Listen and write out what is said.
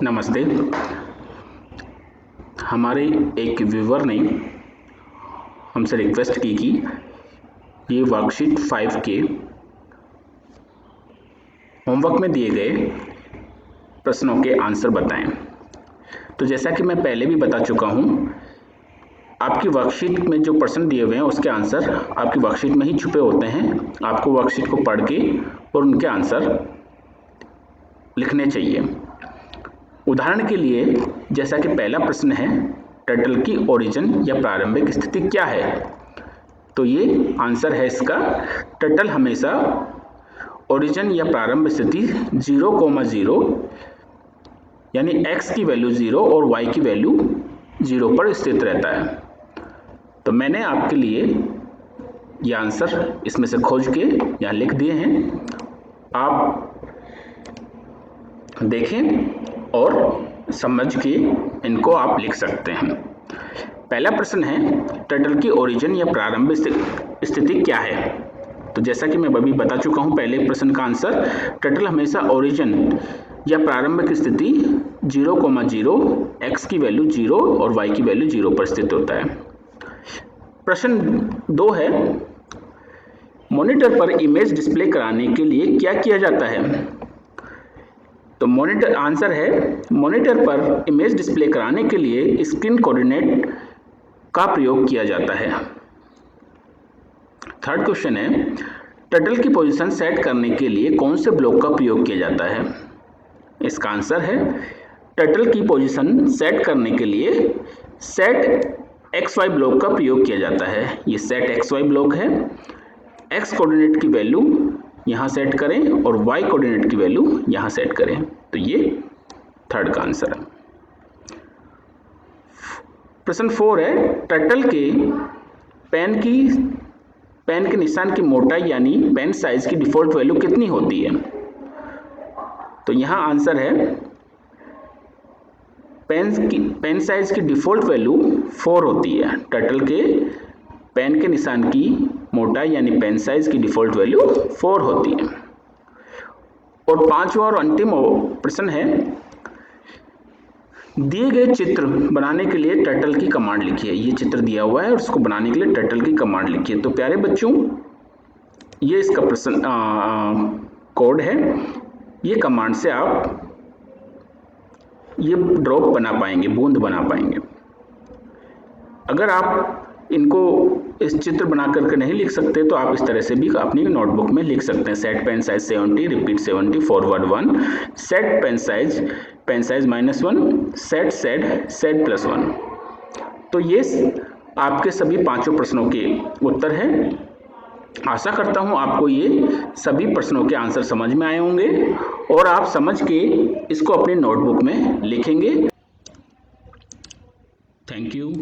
नमस्ते। हमारे एक व्यूवर ने हमसे रिक्वेस्ट की कि ये वर्कशीट 5 के होमवर्क में दिए गए प्रश्नों के आंसर बताएं। तो जैसा कि मैं पहले भी बता चुका हूँ, आपकी वर्कशीट में जो प्रश्न दिए हुए हैं उसके आंसर आपकी वर्कशीट में ही छुपे होते हैं। आपको वर्कशीट को पढ़ के और उनके आंसर लिखने चाहिए। उदाहरण के लिए, जैसा कि पहला प्रश्न है, टर्टल की ओरिजिन या प्रारंभिक स्थिति क्या है? तो ये आंसर है इसका, टर्टल हमेशा ओरिजिन या प्रारंभ स्थिति 0,0 यानी x की वैल्यू 0 और y की वैल्यू 0 पर स्थित रहता है। तो मैंने आपके लिए ये आंसर इसमें से खोज के यहाँ लिख दिए हैं, आप देखें और समझ के इनको आप लिख सकते हैं। पहला प्रश्न है, टर्टल की ओरिजिन या प्रारंभ स्थिति क्या है? तो जैसा कि मैं अभी बता चुका हूं पहले प्रश्न का आंसर, टर्टल हमेशा ओरिजिन या प्रारंभिक स्थिति 0,0, x की वैल्यू 0 और y की वैल्यू 0 पर स्थित होता है। प्रश्न 2 है, मॉनिटर पर इमेज डिस्प्ले कराने के लिए क्या किया जाता है? तो मॉनिटर आंसर है, मॉनिटर पर इमेज डिस्प्ले कराने के लिए स्क्रीन कोऑर्डिनेट का प्रयोग किया जाता है। थर्ड क्वेश्चन है, टर्टल की पोजीशन सेट करने के लिए कौन से ब्लॉक का प्रयोग किया जाता है? इसका आंसर है, टर्टल की पोजीशन सेट करने के लिए सेट XY ब्लॉक का प्रयोग किया जाता है। ये सेट XY ब्लॉक है। x कोऑर्डिनेट की वैल्यू यहाँ सेट करें और y कोऑर्डिनेट की वैल्यू यहाँ सेट करें। तो ये थर्ड का आंसर है। प्रश्न 4 है, टर्टल के पेन के निशान की मोटाई यानी पेन साइज की डिफॉल्ट वैल्यू कितनी होती है? तो यहाँ आंसर है, पेन साइज की डिफॉल्ट वैल्यू 4 होती है। टर्टल के पेन के निशान की मोटाई यानी पेन साइज की डिफॉल्ट वैल्यू 4 होती है। और पांचवा और अंतिम प्रश्न है, दिए गए चित्र बनाने के लिए टर्टल की कमांड लिखिए। ये चित्र दिया हुआ है और उसको बनाने के लिए टर्टल की कमांड लिखिए। तो प्यारे बच्चों, ये इसका प्रश्न कोड है। ये कमांड से आप ये ड्रॉप बना पाएंगे, बूंद बना पाएंगे। अगर आप इनको इस चित्र बना करके नहीं लिख सकते तो आप इस तरह से भी अपनी नोटबुक में लिख सकते हैं। Set pen size 70, repeat 70, forward 1, set pen size -1, set +1। तो ये आपके सभी पांचों प्रश्नों के उत्तर हैं। आशा करता हूं आपको ये सभी प्रश्नों के आंसर समझ में आए होंगे और आप समझ के इसको अपनी नोटबुक में लिखेंगे। Thank you.